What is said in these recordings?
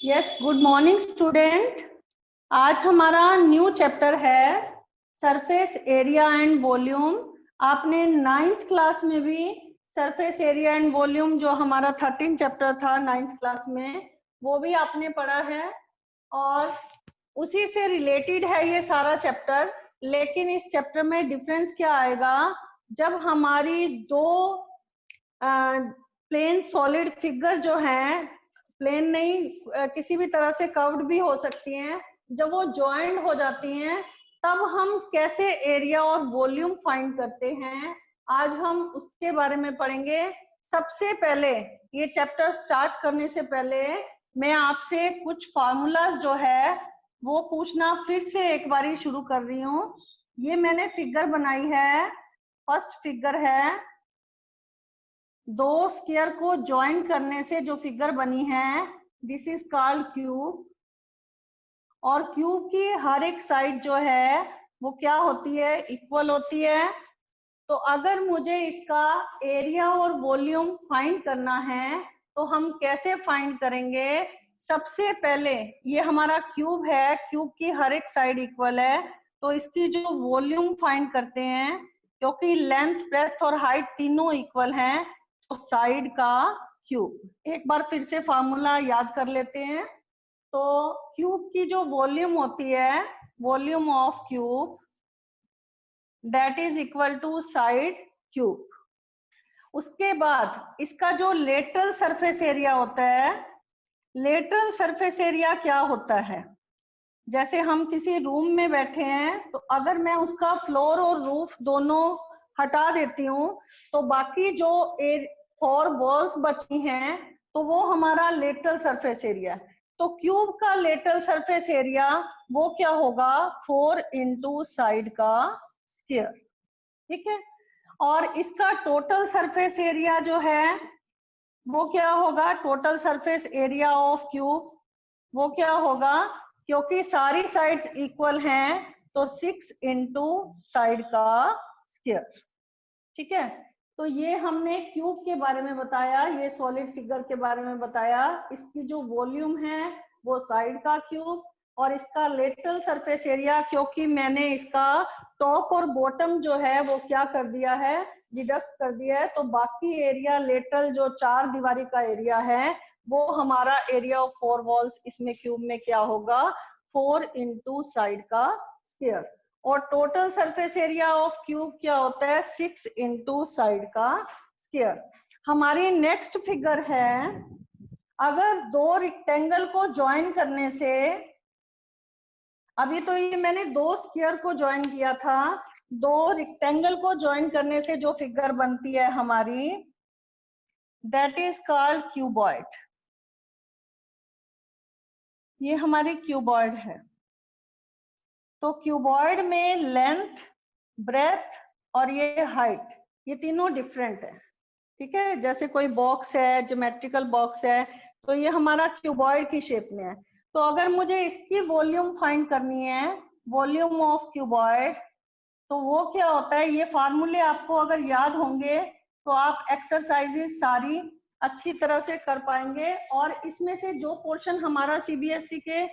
Yes, good morning student. आज हमारा new chapter है सरफेस एरिया एंड वॉल्यूम। आपने 9th क्लास में भी सरफेस एरिया एंड वॉल्यूम जो हमारा 13 चैप्टर था 9th क्लास में, वो भी आपने पढ़ा है और उसी से रिलेटेड है ये सारा चैप्टर। लेकिन इस चैप्टर में डिफरेंस क्या आएगा, जब हमारी दो प्लेन सॉलिड फिगर जो हैं, प्लेन नहीं किसी भी तरह से कर्व्ड भी हो सकती हैं, जब वो ज्वाइंट हो जाती हैं तब हम कैसे एरिया और वॉल्यूम फाइंड करते हैं, आज हम उसके बारे में पढ़ेंगे। सबसे पहले ये चैप्टर स्टार्ट करने से पहले मैं आपसे कुछ फार्मूलाज जो है वो पूछना फिर से एक बारी शुरू कर रही हूँ। ये मैंने फिगर बनाई है, फर्स्ट फिगर है, दो स्क्वायर को ज्वाइन करने से जो फिगर बनी है दिस इज कॉल्ड क्यूब। और क्यूब की हर एक साइड जो है वो क्या होती है, इक्वल होती है। तो अगर मुझे इसका एरिया और वॉल्यूम फाइंड करना है तो हम कैसे फाइंड करेंगे। सबसे पहले ये हमारा क्यूब है, क्यूब की हर एक साइड इक्वल है, तो इसकी जो वॉल्यूम फाइंड करते हैं, क्योंकि लेंथ ब्रेथ और हाइट तीनों इक्वल हैं, तो साइड का क्यूब। एक बार फिर से फार्मूला याद कर लेते हैं। तो क्यूब की जो वॉल्यूम होती है, volume of cube that is equal to side cube. उसके बाद इसका जो लेटरल सरफेस एरिया होता है, लेटरल सरफेस एरिया क्या होता है, जैसे हम किसी रूम में बैठे हैं तो अगर मैं उसका फ्लोर और रूफ दोनों हटा देती हूँ तो बाकी जो 4 वॉल्स बची हैं तो वो हमारा लेटरल सरफेस एरिया है। तो क्यूब का लेटरल सरफेस एरिया वो क्या होगा, 4 इंटू साइड का स्क्वायर, ठीक है। और इसका टोटल सरफेस एरिया जो है वो क्या होगा, total surface area of cube वो क्या होगा, क्योंकि सारी साइड्स इक्वल हैं तो 6 इंटू साइड का स्क्वायर, ठीक है। तो ये हमने क्यूब के बारे में बताया, ये सॉलिड फिगर के बारे में बताया। इसकी जो वॉल्यूम है वो साइड का क्यूब, और इसका लेटरल सरफेस एरिया, क्योंकि मैंने इसका टॉप और बॉटम जो है वो क्या कर दिया है, डिडक्ट कर दिया है, तो बाकी एरिया लेटरल जो 4 दीवारी का एरिया है वो हमारा एरिया ऑफ 4 वॉल्स इसमें क्यूब में क्या होगा, 4 इंटू साइड का स्क्वायर। और total surface area of cube क्या होता है, 6 इंटू साइड का स्क्वायर। हमारी नेक्स्ट फिगर है, अगर दो रेक्टेंगल को ज्वाइन करने से, अभी तो ये मैंने दो स्क्वायर को ज्वाइन किया था, दो रेक्टेंगल को ज्वाइन करने से जो फिगर बनती है हमारी दैट इज कॉल्ड क्यूबॉइड। ये हमारी क्यूबॉइड है। तो क्यूबॉइड में लेंथ, ब्रेथ और ये हाइट, ये तीनों डिफरेंट है, ठीक है। जैसे कोई बॉक्स है, ज्योमेट्रिकल बॉक्स है, तो ये हमारा क्यूबॉइड की शेप में है। तो अगर मुझे इसकी वॉल्यूम फाइंड करनी है, वॉल्यूम ऑफ क्यूबॉइड, तो वो क्या होता है, ये फार्मूले आपको अगर याद होंगे तो आप एक्सरसाइजेस सारी अच्छी तरह से कर पाएंगे। और इसमें से जो पोर्शन हमारा सीबीएसई के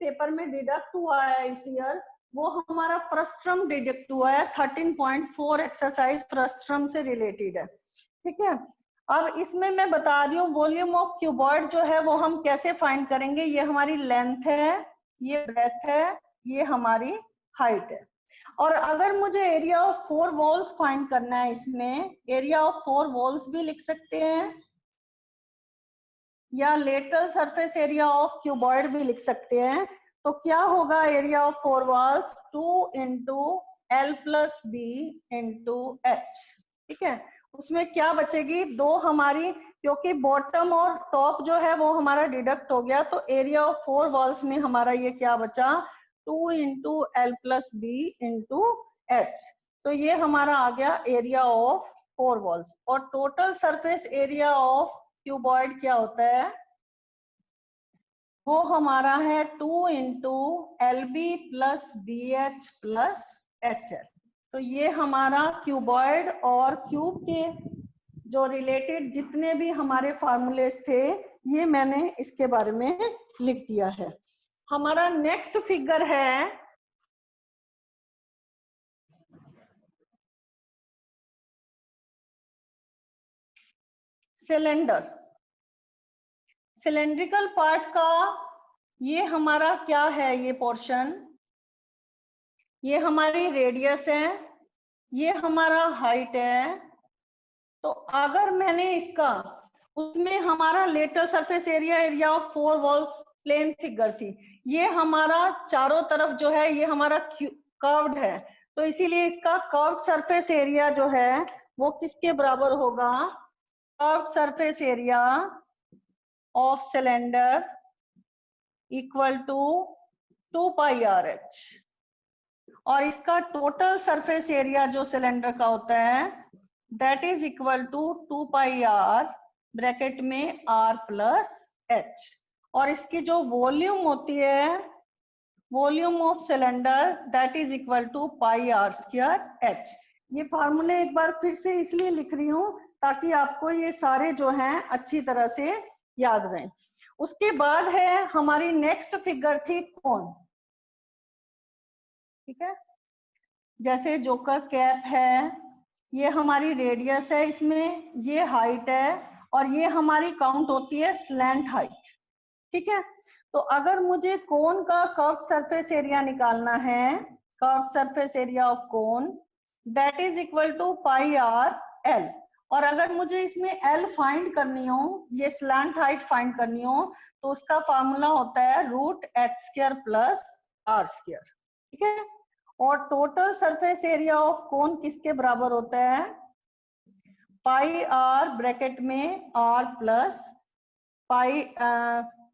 पेपर में डिडक्ट हुआ है इस ईयर, वो हमारा फ्रस्ट्रम डिडक्ट हुआ है, 13.4 एक्सरसाइज फ्रस्ट्रम से रिलेटेड है, ठीक है। अब इसमें मैं बता रही हूँ वॉल्यूम ऑफ क्यूबॉइड जो है वो हम कैसे फाइंड करेंगे। ये हमारी लेंथ है, ये ब्रेथ है, ये हमारी हाइट है। और अगर मुझे एरिया ऑफ 4 वॉल्स फाइंड करना है, इसमें एरिया ऑफ 4 वॉल्स भी लिख सकते हैं या lateral surface area of cuboid भी लिख सकते हैं। तो क्या होगा area of 4 walls, 2 into L plus B into H, ठीक है। उसमें क्या बचेगी, दो हमारी, क्योंकि बॉटम और टॉप जो है वो हमारा डिडक्ट हो गया, तो एरिया ऑफ 4 वॉल्स में हमारा ये क्या बचा, 2 into L plus B into H. तो ये हमारा आ गया एरिया ऑफ 4 वॉल्स। और total surface area of cuboid क्या होता है, वो हमारा है 2 into L B plus B H plus H L. तो ये हमारा क्यूबॉइड और क्यूब के जो रिलेटेड जितने भी हमारे फार्मूलेस थे ये मैंने इसके बारे में लिख दिया है। हमारा नेक्स्ट फिगर है सिलेंडर। सिलेंड्रिकल पार्ट का ये हमारा क्या है, ये पोर्शन, ये हमारी रेडियस है, ये हमारा हाइट है। तो अगर मैंने इसका, उसमें हमारा lateral surface area of 4 walls plane figure थी, ये हमारा चारों तरफ जो है ये हमारा कर्व्ड है, तो इसीलिए इसका कर्व्ड सरफेस एरिया जो है वो किसके बराबर होगा, curved surface area of cylinder equal to 2 pi R H. और इसका टोटल सरफेस एरिया जो सिलेंडर का होता है that is equal to 2 pi R bracket में आर प्लस एच। और इसकी जो वॉल्यूम होती है, volume of cylinder that is equal to pi R square H. ये फार्मूले एक बार फिर से इसलिए लिख रही हूं ताकि आपको ये सारे जो हैं अच्छी तरह से याद रहें। उसके बाद है हमारी नेक्स्ट फिगर थी कोन। ठीक है, जैसे जोकर कैप है, ये हमारी रेडियस है, इसमें ये हाइट है और ये हमारी काउंट होती है स्लैंट हाइट। ठीक है, तो अगर मुझे कोन का कर्व्ड सरफेस एरिया निकालना है, curved surface area of cone that is equal to pi R L. और अगर मुझे इसमें एल फाइंड करनी हो, ये स्लैंट हाइट फाइंड करनी हो, तो उसका फॉर्मूला होता है root H square plus R square. ठीक है, और total surface area of cone किसके बराबर होता है, पाई आर ब्रैकेट में आर प्लस पाई,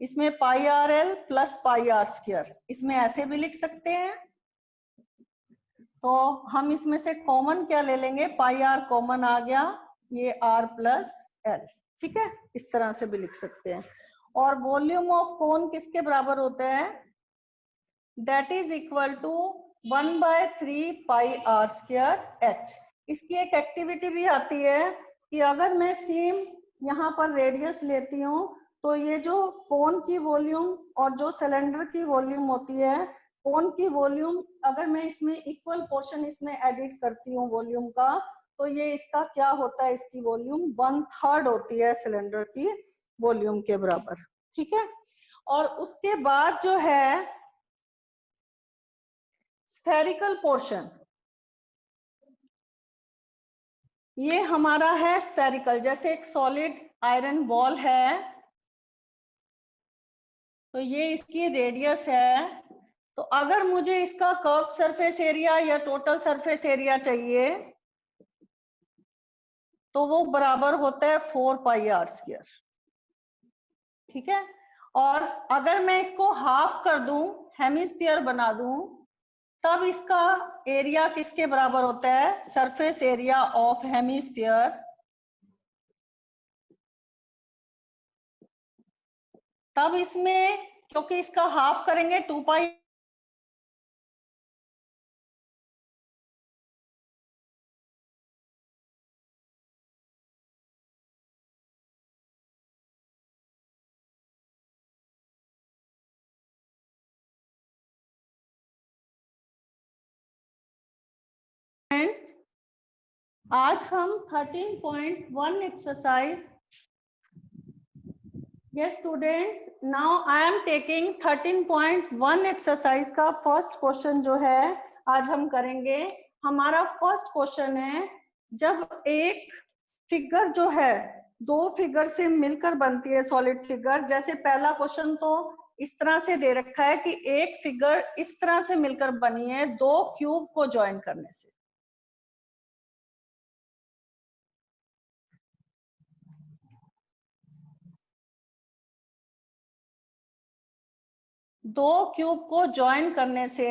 इसमें pi R L plus pi R square, इसमें ऐसे भी लिख सकते हैं। तो हम इसमें से कॉमन क्या ले लेंगे, पाई आर कॉमन आ गया, ये आर प्लस एल। ठीक है, इस तरह से भी लिख सकते हैं। और वॉल्यूम ऑफ कोन किसके बराबर होता है, that is equal to 1/3 pi R square H. इसकी एक एक्टिविटी भी आती है कि अगर मैं सेम यहाँ पर रेडियस लेती हूँ तो ये जो कोन की वॉल्यूम और जो सिलेंडर की वॉल्यूम होती है, कोन की वॉल्यूम अगर मैं इसमें इक्वल पोर्शन इसमें एडिट करती हूँ वॉल्यूम का, तो ये इसका क्या होता है, इसकी वॉल्यूम 1/3 होती है सिलेंडर की वॉल्यूम के बराबर। ठीक है, और उसके बाद जो है स्फेरिकल पोर्शन, ये हमारा है स्फेरिकल। जैसे एक सॉलिड आयरन बॉल है, तो ये इसकी रेडियस है, तो अगर मुझे इसका कर्व्ड सरफेस एरिया या टोटल सरफेस एरिया चाहिए तो वो बराबर होता है 4 पाई आर स्क्वायर। ठीक है, और अगर मैं इसको हाफ कर दूं, हेमिस्फीयर बना दूं, तब इसका एरिया किसके बराबर होता है, सरफेस एरिया ऑफ हेमिस्फीयर तब इसमें, क्योंकि इसका हाफ करेंगे 2 पाई आज हम 13.1 exercise, yes students, now I am taking 13.1 exercise का फर्स्ट क्वेश्चन जो है आज हम करेंगे। हमारा फर्स्ट क्वेश्चन है, जब एक फिगर जो है दो फिगर से मिलकर बनती है सॉलिड फिगर। जैसे पहला क्वेश्चन तो इस तरह से दे रखा है कि एक फिगर इस तरह से मिलकर बनी है दो क्यूब को ज्वाइन करने से। दो क्यूब को ज्वाइन करने से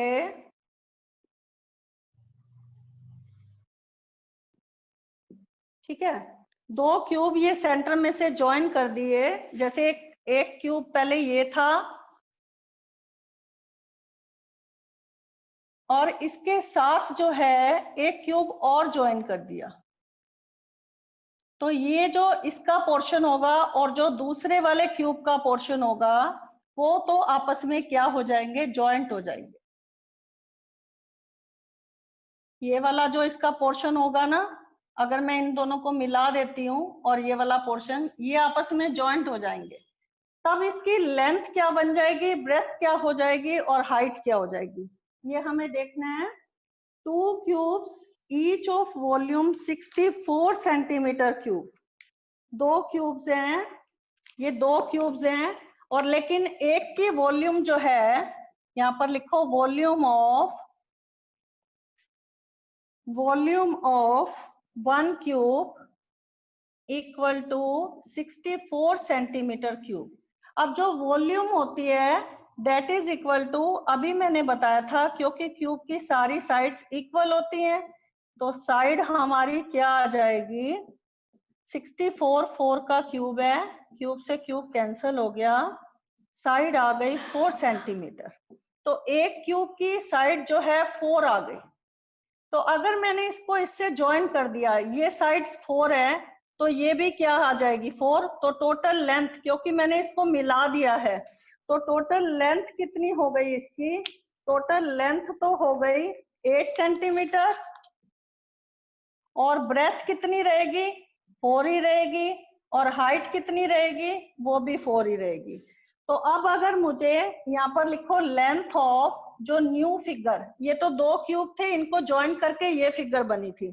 ठीक है, दो क्यूब ये सेंटर में से ज्वाइन कर दिए। जैसे एक क्यूब पहले ये था और इसके साथ जो है एक क्यूब और ज्वाइन कर दिया। तो ये जो इसका पोर्शन होगा और जो दूसरे वाले क्यूब का पोर्शन होगा वो तो आपस में क्या हो जाएंगे, जॉइंट हो जाएंगे। ये वाला जो इसका पोर्शन होगा ना, अगर मैं इन दोनों को मिला देती हूँ और ये वाला पोर्शन, ये आपस में जॉइंट हो जाएंगे। तब इसकी लेंथ क्या बन जाएगी, ब्रेथ क्या हो जाएगी और हाइट क्या हो जाएगी, ये हमें देखना है। 2 cubes each of volume 64 centimetre cube. 2 cubes हैं, ये 2 क्यूब्स हैं, और लेकिन एक की वॉल्यूम जो है, यहां पर लिखो volume of 1 cube equal to 64 centimetre cube. अब जो वॉल्यूम होती है दैट इज इक्वल टू, अभी मैंने बताया था क्योंकि क्यूब की सारी साइड्स इक्वल होती हैं, तो साइड हमारी क्या आ जाएगी, 64 4 का क्यूब है, क्यूब से क्यूब कैंसिल हो गया, साइड आ गई 4 सेंटीमीटर। तो एक क्यूब की साइड जो है 4 आ गई। तो अगर मैंने इसको इससे ज्वाइन कर दिया, ये साइड्स 4 है तो ये भी क्या आ जाएगी 4, तो टोटल लेंथ, क्योंकि मैंने इसको मिला दिया है, तो टोटल लेंथ कितनी हो गई इसकी, टोटल लेंथ तो हो गई 8 सेंटीमीटर, और ब्रेथ कितनी रहेगी, 4 ही रहेगी, और हाइट कितनी रहेगी, वो भी 4 ही रहेगी। तो अब अगर मुझे यहाँ पर लिखो लेंथ ऑफ जो न्यू फिगर, ये तो 2 क्यूब थे, इनको ज्वाइन करके ये फिगर बनी थी,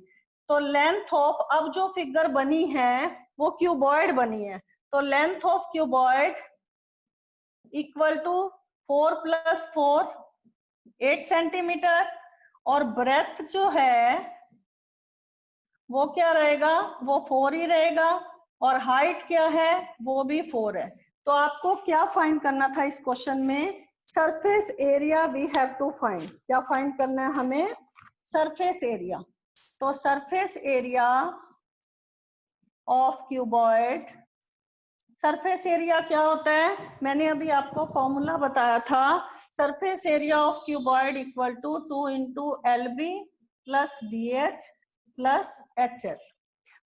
तो लेंथ ऑफ अब जो फिगर बनी है वो क्यूबॉइड बनी है, तो length of cuboid equal to 4 + 4 8 centimetre, और ब्रेथ जो है वो क्या रहेगा, वो 4 ही रहेगा, और हाइट क्या है, वो भी 4 है। तो आपको क्या फाइंड करना था इस क्वेश्चन में, surface area we have to find. क्या फाइंड करना है हमें, सरफेस एरिया। तो surface area of cuboid, surface area क्या होता है, मैंने अभी आपको फॉर्मूला बताया था, surface area of cuboid equal to 2 × LB + BH + HL।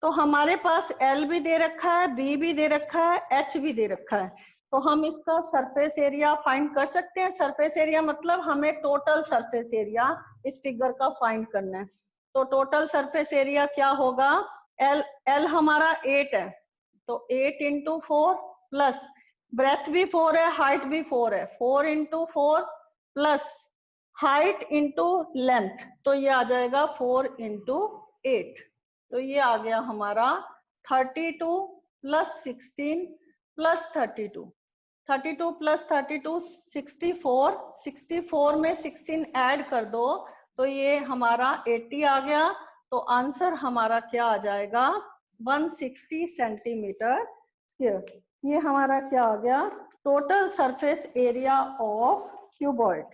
तो हमारे पास L भी दे रखा है, B भी दे रखा है, H भी दे रखा है, तो हम इसका सरफेस एरिया फाइंड कर सकते हैं। सरफेस एरिया मतलब हमें टोटल सरफेस एरिया इस फिगर का फाइंड करना है। तो टोटल सरफेस एरिया क्या होगा, L हमारा 8 है, तो 8 × 4 प्लस ब्रेथ भी 4 है, हाइट भी 4 है, 4 × 4 प्लस हाइट इंटू लेंथ, तो ये आ जाएगा 4 × 8, तो ये आ गया हमारा 32 + 16 + 32, 32 + 32 64, 64 में 16 ऐड कर दो तो ये हमारा 80 आ गया। तो आंसर हमारा क्या आ जाएगा, 160 सेंटीमीटर स्क्वायर। ये हमारा क्या आ गया, total surface area of cuboid.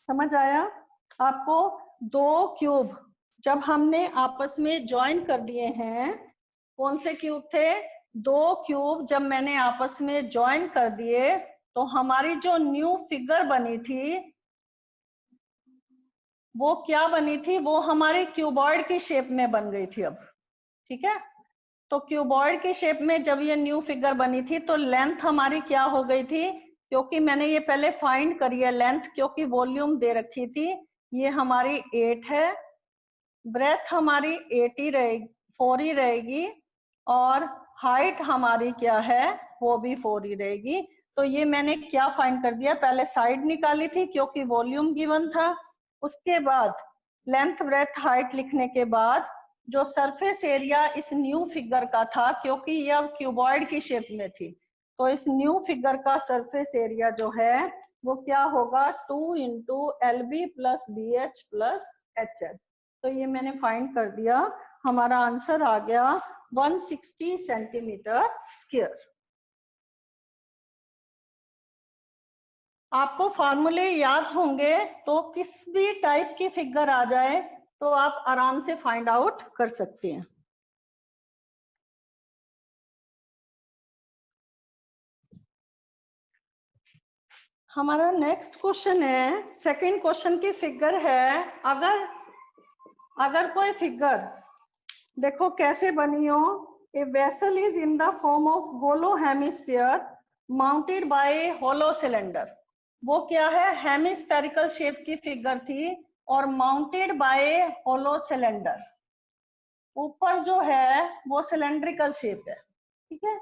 समझ आया आपको। 2 क्यूब जब हमने आपस में ज्वाइन कर दिए हैं, कौन से क्यूब थे, 2 क्यूब जब मैंने आपस में ज्वाइन कर दिए तो हमारी जो न्यू फिगर बनी थी वो क्या बनी थी, वो हमारी क्यूबॉइड की शेप में बन गई थी अब, ठीक है। तो क्यूबॉइड की शेप में जब ये न्यू फिगर बनी थी तो लेंथ हमारी क्या हो गई थी, क्योंकि मैंने ये पहले फाइंड करी है लेंथ, क्योंकि वॉल्यूम दे रखी थी, ये हमारी 8 है, ब्रेथ हमारी 8 ही रहेगी, 4 ही रहेगी, और हाइट हमारी क्या है, वो भी 4 ही रहेगी। तो ये मैंने क्या फाइंड कर दिया, पहले साइड निकाली थी क्योंकि वॉल्यूम गिवन था, उसके बाद लेंथ ब्रेथ हाइट लिखने के बाद जो सरफेस एरिया इस न्यू फिगर का था, क्योंकि ये अब क्यूबॉइड की शेप में थी, तो इस न्यू फिगर का सरफेस एरिया जो है वो क्या होगा, 2 × LB + BH + HL। तो ये मैंने फाइंड कर दिया, हमारा आंसर आ गया 160 सेंटीमीटर स्क्वायर। आपको फार्मूले याद होंगे तो किस भी टाइप की फिगर आ जाए तो आप आराम से फाइंड आउट कर सकते हैं। हमारा नेक्स्ट क्वेश्चन है, सेकंड क्वेश्चन की फिगर है, अगर कोई फिगर देखो कैसे बनी हो, A vessel is in the form of hollow hemisphere mounted by a hollow cylinder. वो क्या है, हेमिस्फेरिकल शेप की फिगर थी और माउंटेड बाय होलो सिलेंडर। ऊपर जो है वो सिलेंड्रिकल शेप है, ठीक है।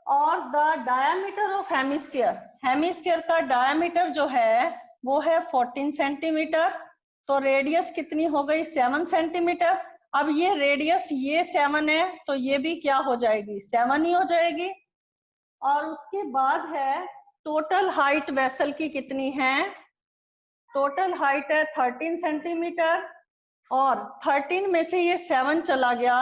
और the diameter of hemisphere, hemisphere का डायमीटर जो है वो है 14 सेंटीमीटर। तो रेडियस कितनी हो गई, 7 सेंटीमीटर। अब ये रेडियस ये 7 है तो ये भी क्या हो जाएगी, 7 ही हो जाएगी। और उसके बाद है टोटल हाइट वेसल की कितनी है, टोटल हाइट है 13 सेंटीमीटर और 13 में से ये 7 चला गया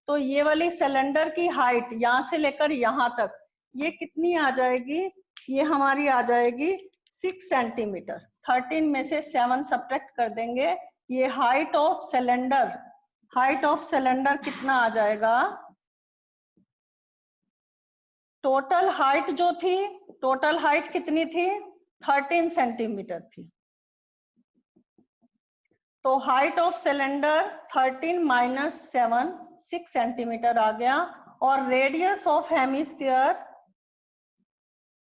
तो ये वाली सिलेंडर की हाइट यहाँ से लेकर यहाँ तक ये कितनी आ जाएगी, ये हमारी आ जाएगी 6 सेंटीमीटर। 13 में से 7 सब्ट्रैक्ट कर देंगे, ये height of cylinder, height of cylinder कितना आ जाएगा, टोटल हाइट जो थी, टोटल हाइट कितनी थी, 13 सेंटीमीटर थी। तो height of cylinder 13 minus 7 6 centimetre आ गया। और रेडियस ऑफ हेमिस्फीयर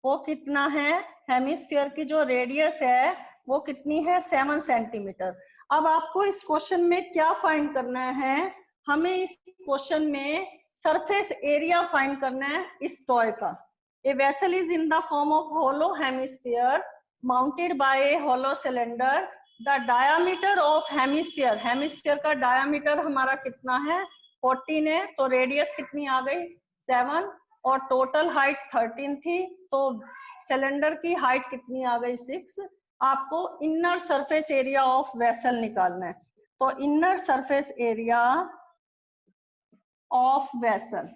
वो कितना है, हेमिस्फीयर की जो रेडियस है वो कितनी है, 7 सेंटीमीटर। अब आपको इस क्वेश्चन में क्या फाइंड करना है, हमें इस क्वेश्चन में सरफेस एरिया फाइंड करना है इस टॉय का। A vessel is in the form of hollow hemisphere mounted by a hollow cylinder. The diameter of hemisphere, hemisphere का डायामीटर हमारा कितना है, 14 है। तो रेडियस कितनी आ गई, 7 और टोटल हाइट 13 थी तो सिलेंडर की हाइट कितनी आ गई, 6। आपको inner surface area of vessel निकालना है। तो inner surface area of vessel,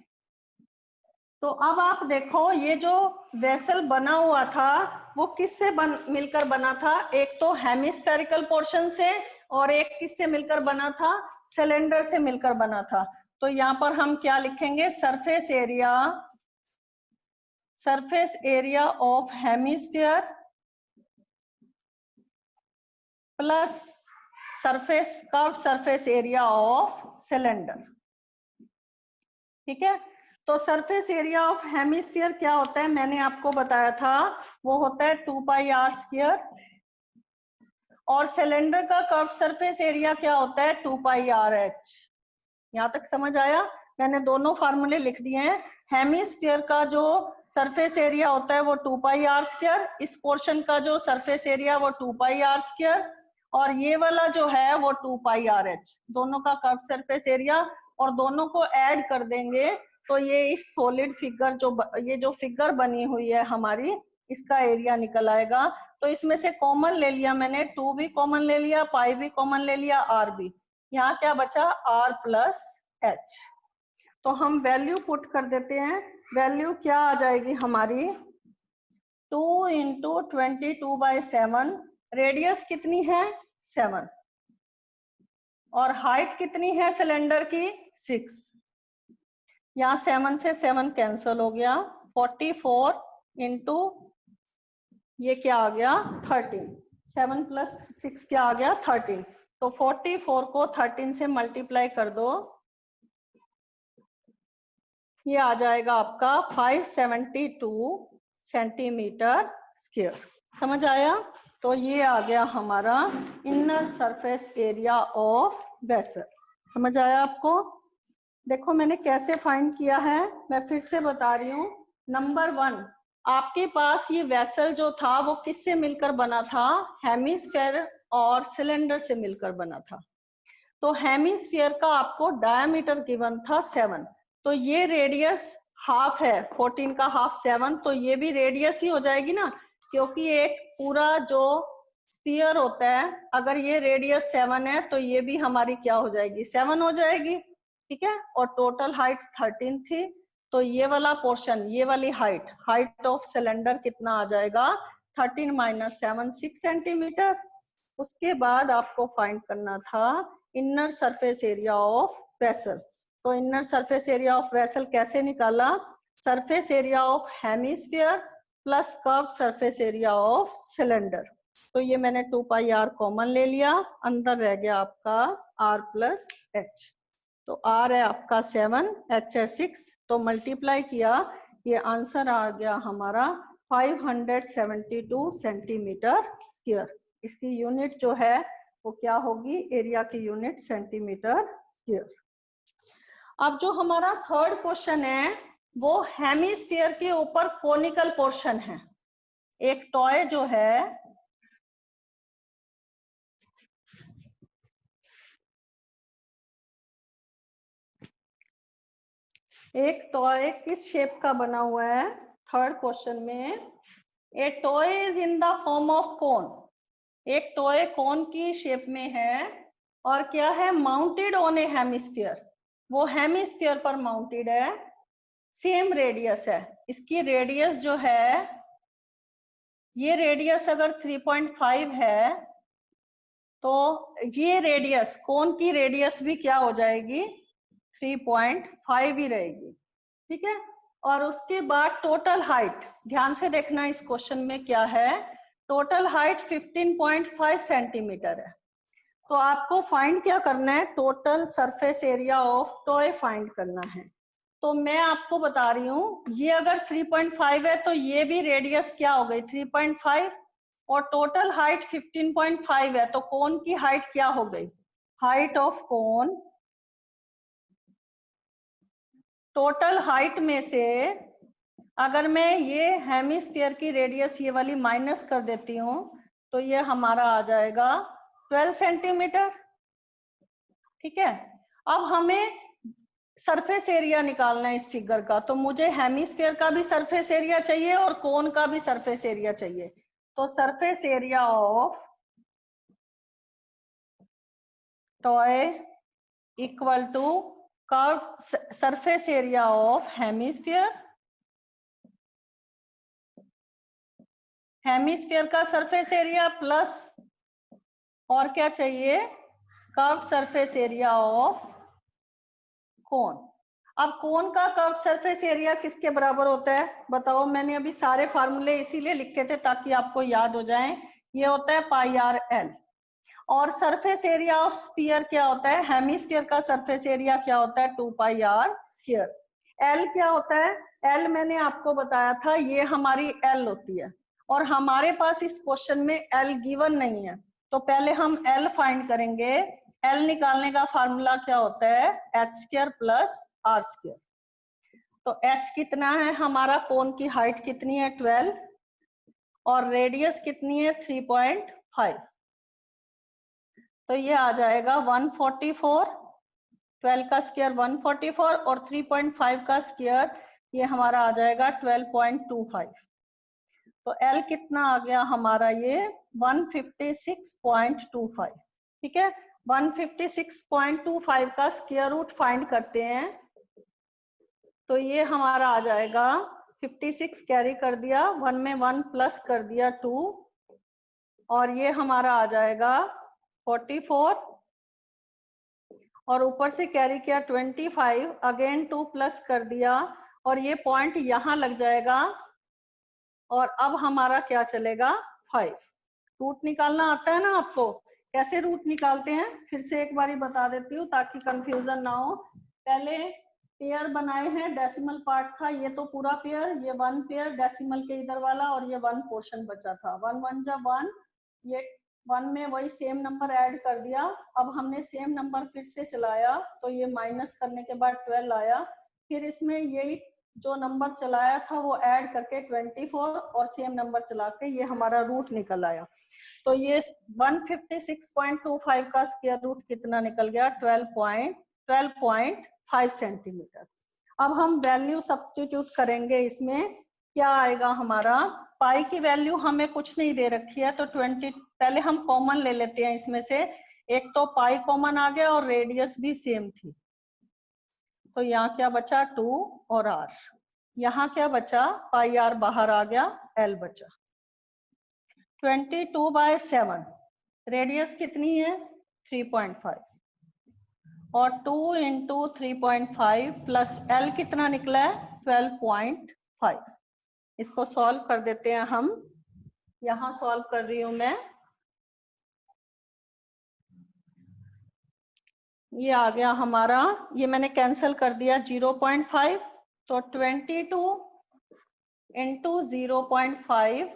तो अब आप देखो ये जो वेसल बना हुआ था वो किससे मिलकर बना था, एक तो हेमिस्फेरिकल पोर्शन से और एक किससे मिलकर बना था, सिलेंडर से मिलकर बना था। तो यहाँ पर हम क्या लिखेंगे, surface area, surface area of hemisphere plus surface curved surface area of cylinder, ठीक है। तो सरफेस एरिया ऑफ हेमिस्फीयर क्या होता है, मैंने आपको बताया था वो होता है 2 पाई आर स्क्वायर। और सिलेंडर का कर्व्ड सरफेस एरिया क्या होता है, 2 पाई आर एच। यहाँ तक समझ आया, मैंने दोनों फार्मूले लिख दिए हैं। हेमिस्फीयर का जो सरफेस एरिया होता है वो 2 पाई आर स्क्वायर, इस पोर्शन का जो सरफेस एरिया वो 2 पाई आर स्क्वायर और ये वाला जो है वो 2 पाई आर एच, दोनों का कर्व्ड सरफेस एरिया। और दोनों को ऐड कर देंगे तो ये इस सॉलिड फिगर जो ये जो फिगर बनी हुई है हमारी, इसका एरिया निकल आएगा। तो इसमें से कॉमन ले लिया मैंने, 2 भी कॉमन ले लिया, पाई भी कॉमन ले लिया, आर भी। यहाँ क्या बचा, आर प्लस एच। तो हम वैल्यू पुट कर देते हैं, वैल्यू क्या आ जाएगी हमारी, 2 इंटू 22/7, रेडियस कितनी है 7 और हाइट कितनी है सिलेंडर की 6। यहाँ 7 से 7 कैंसल हो गया, 44 इंटू ये क्या आ गया 13, 7 प्लस 6 क्या आ गया 13। तो 44 को 13 से मल्टीप्लाई कर दो, ये आ जाएगा आपका 572 सेंटीमीटर स्क्वायर। समझ आया, तो ये आ गया हमारा inner surface area of vessel. समझ आया आपको। देखो मैंने कैसे फाइंड किया है, मैं फिर से बता रही हूँ। नंबर 1, आपके पास ये वेसल जो था वो किससे मिलकर बना था, हेमिस्फीयर और सिलेंडर से मिलकर बना था। तो हेमिस्फीयर का आपको डायमीटर गिवन था 7, तो ये रेडियस हाफ है, 14 का हाफ 7, तो ये भी रेडियस ही हो जाएगी ना, क्योंकि एक पूरा जो स्फीयर होता है अगर ये रेडियस 7 है तो ये भी हमारी क्या हो जाएगी, 7 हो जाएगी, ठीक है। और टोटल हाइट 13 थी, तो ये वाला पोर्शन, ये वाली हाइट, हाइट ऑफ सिलेंडर कितना आ जाएगा, 13 माइनस 7 6 सेंटीमीटर। उसके बाद आपको फाइंड करना था inner surface area of vessel. तो inner surface area of vessel कैसे निकाला, surface area of hemisphere plus curved surface area of cylinder. तो ये मैंने 2 पाई आर कॉमन ले लिया, अंदर रह गया आपका आर प्लस एच। तो आर है आपका 7, एच है 6, तो मल्टीप्लाई किया, ये आंसर आ गया हमारा 572 सेंटीमीटर स्क्वायर। इसकी यूनिट जो है वो क्या होगी, एरिया की यूनिट सेंटीमीटर स्क्वायर। अब जो हमारा थर्ड क्वेश्चन है वो हेमिस्फीयर के ऊपर कोनिकल पोर्शन है। एक टॉय जो है, एक टॉय किस शेप का बना हुआ है, थर्ड क्वेश्चन में ए toy is in the form of cone. एक टॉय कोन की शेप में है और क्या है, माउंटेड ऑन ए हेमिस्फीयर, वो हेमिस्फीयर पर माउंटेड है, सेम रेडियस है। इसकी रेडियस जो है, ये रेडियस अगर 3.5 है तो ये रेडियस, कोन की रेडियस भी क्या हो जाएगी, 3.5 ही रहेगी, ठीक है। और उसके बाद टोटल हाइट, ध्यान से देखना इस क्वेश्चन में क्या है, टोटल हाइट 15.5 सेंटीमीटर है। तो आपको फाइंड क्या करना है, total surface area of toy find करना है। तो मैं आपको बता रही हूँ, ये अगर 3.5 है तो ये भी रेडियस क्या हो गई, 3.5, और टोटल हाइट 15.5 है, तो कोन की हाइट क्या हो गई, height of cone, total height में से अगर मैं ये हेमिस्फीयर की रेडियस ये वाली माइनस कर देती हूँ तो ये हमारा आ जाएगा 12 सेंटीमीटर, ठीक है। अब हमें सरफेस एरिया निकालना है इस फिगर का, तो मुझे हेमिस्फीयर का भी सरफेस एरिया चाहिए और कोन का भी सरफेस एरिया चाहिए। तो surface area of toy equal to curve surface area of hemisphere, hemisphere का सरफेस एरिया प्लस और क्या चाहिए, curve surface area of cone. अब कोन का कर्व सरफेस एरिया किसके बराबर होता है बताओ, मैंने अभी सारे फार्मूले इसीलिए लिखे थे ताकि आपको याद हो जाए। ये होता है पाई आर एल। और सरफेस एरिया ऑफ स्फीयर क्या होता है, हेमिस्फीयर का सरफेस एरिया क्या होता है, 2 पाई आर स्क्वायर। एल क्या होता है, एल मैंने आपको बताया था, ये हमारी एल होती है, और हमारे पास इस क्वेश्चन में एल गिवन नहीं है, तो पहले हम एल फाइंड करेंगे। एल निकालने का फार्मूला क्या होता है, H square plus R square. तो एच कितना है हमारा, कोन की हाइट कितनी है 12 और रेडियस कितनी है 3.5, तो ये आ जाएगा 144, 12 का स्क्वायर 144 और 3.5 का स्क्वायर ये हमारा आ जाएगा 12.25। तो एल कितना आ गया हमारा, ये 156.25, ठीक है। 156.25 का स्क्वायर रूट फाइंड करते हैं, तो ये हमारा आ जाएगा 56 कैरी कर दिया, 1 में 1 प्लस कर दिया 2, और ये हमारा आ जाएगा 44, और ऊपर से कैरी किया 25, अगेन 2 प्लस कर दिया, और ये पॉइंट यहाँ लग जाएगा, और अब हमारा क्या चलेगा 5। रूट निकालना आता है ना आपको, कैसे रूट निकालते हैं फिर से एक बारी बता देती हूँ ताकि कंफ्यूजन ना हो। पहले पेयर बनाए हैं, डेसिमल पार्ट था, ये तो पूरा पेयर, ये 1 पेयर डेसिमल के इधर वाला, और ये 1 पोर्शन बचा था, 1 1 जा 1, ये 1 में वही सेम नंबर ऐड कर दिया। अब हमने सेम नंबर फिर से चलाया तो ये माइनस करने के बाद 12 आया, फिर इसमें यही जो नंबर चलाया था वो ऐड करके 24 और सेम नंबर चला के ये हमारा रूट निकल आया। तो ये 156.25 का स्क्वायर रूट कितना निकल गया, 12.5 सेंटीमीटर। अब हम वैल्यू सब्स्टिट्यूट करेंगे, इसमें क्या आएगा हमारा, पाई की वैल्यू हमें कुछ नहीं दे रखी है तो 20, पहले हम कॉमन ले लेते हैं इसमें से, एक तो पाई कॉमन आ गया और रेडियस भी सेम थी, तो यहाँ क्या बचा 2 और r, यहाँ क्या बचा पाई r बाहर आ गया, l बचा। 22/7, रेडियस कितनी है 3.5, और 2 इंटू 3.5 प्लस l कितना निकला है 12.5। इसको सॉल्व कर देते हैं हम, यहाँ सॉल्व कर रही हूं मैं। ये आ गया हमारा, ये मैंने कैंसिल कर दिया 0.5, तो 22 इंटू 0.5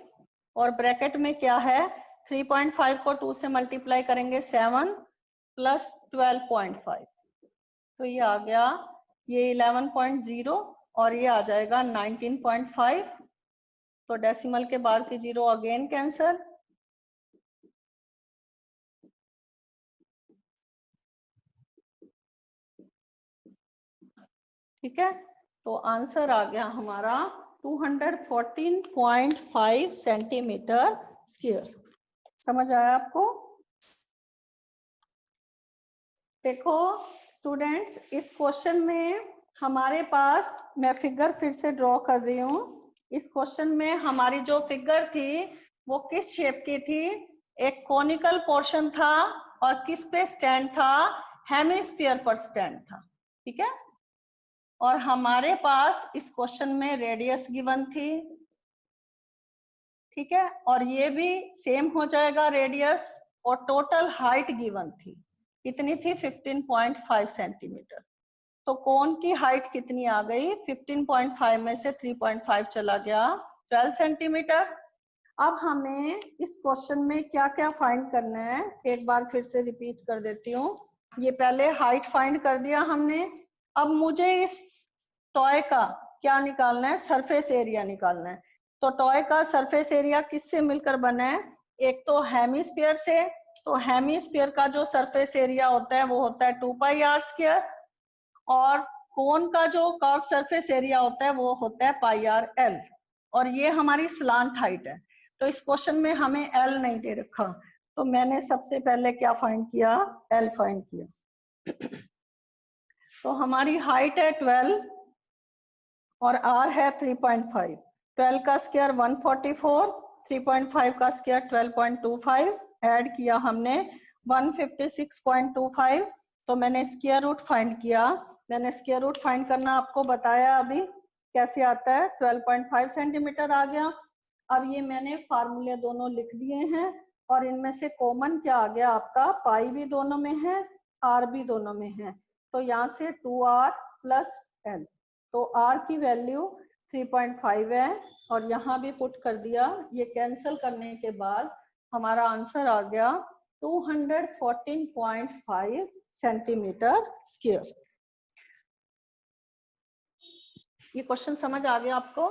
और ब्रैकेट में क्या है 3.5 को 2 से मल्टीप्लाई करेंगे 7 प्लस 12.5, तो ये आ गया ये 11.0 और ये आ जाएगा 19.5, तो डेसिमल के बाद की जीरो अगेन कैंसल, ठीक है। तो आंसर आ गया हमारा 214.5 सेंटीमीटर स्क्वायर। समझ आया आपको? देखो स्टूडेंट्स, इस क्वेश्चन में हमारे पास, मैं फिगर फिर से ड्रॉ कर रही हूँ। इस क्वेश्चन में हमारी जो फिगर थी वो किस शेप की थी? एक कॉनिकल पोर्शन था और किस पे स्टैंड था? हेमिस्फीयर पर स्टैंड था, ठीक है। और हमारे पास इस क्वेश्चन में रेडियस गिवन थी, ठीक है, और ये भी सेम हो जाएगा रेडियस, और टोटल हाइट गिवन थी, कितनी थी 15.5 सेंटीमीटर। तो कोन की हाइट कितनी आ गई? 15.5 में से 3.5 चला गया 12 सेंटीमीटर। अब हमें इस क्वेश्चन में क्या क्या फाइंड करना है, एक बार फिर से रिपीट कर देती हूँ। ये पहले हाइट फाइंड कर दिया हमने, अब मुझे इस टॉय का क्या निकालना है? सरफेस एरिया निकालना है। तो टॉय का सरफेस एरिया किससे मिलकर बना है? एक तो हेमिस्फीयर से, तो हेमिस्फीयर का जो सरफेस एरिया होता है वो होता है 2πr², और कोन का जो कर्व सरफेस एरिया होता है वो होता है πr_l, और ये हमारी स्लांट हाइट है। तो इस क्वेश्चन में हमें एल नहीं दे रखा, तो मैंने सबसे पहले क्या फाइंड किया? एल फाइंड किया। तो हमारी हाइट है 12 और आर है 3.5। 12 का स्क्वायर 144, 3.5 का स्क्वायर 12.25, ऐड किया हमने 156.25, तो मैंने स्क्वायर रूट फाइंड किया। मैंने स्क्वायर रूट फाइंड करना आपको बताया अभी कैसे आता है, 12.5 सेंटीमीटर आ गया। अब ये मैंने फार्मूले दोनों लिख दिए हैं, और इनमें से कॉमन क्या आ गया आपका? पाई भी दोनों में है, आर भी दोनों में है, तो यहाँ से 2r प्लस एल, तो r की वैल्यू 3.5 है, और यहाँ भी पुट कर दिया। ये कैंसिल करने के बाद हमारा आंसर आ गया 214.5 सेंटीमीटर स्क्वायर। ये क्वेश्चन समझ आ गया आपको?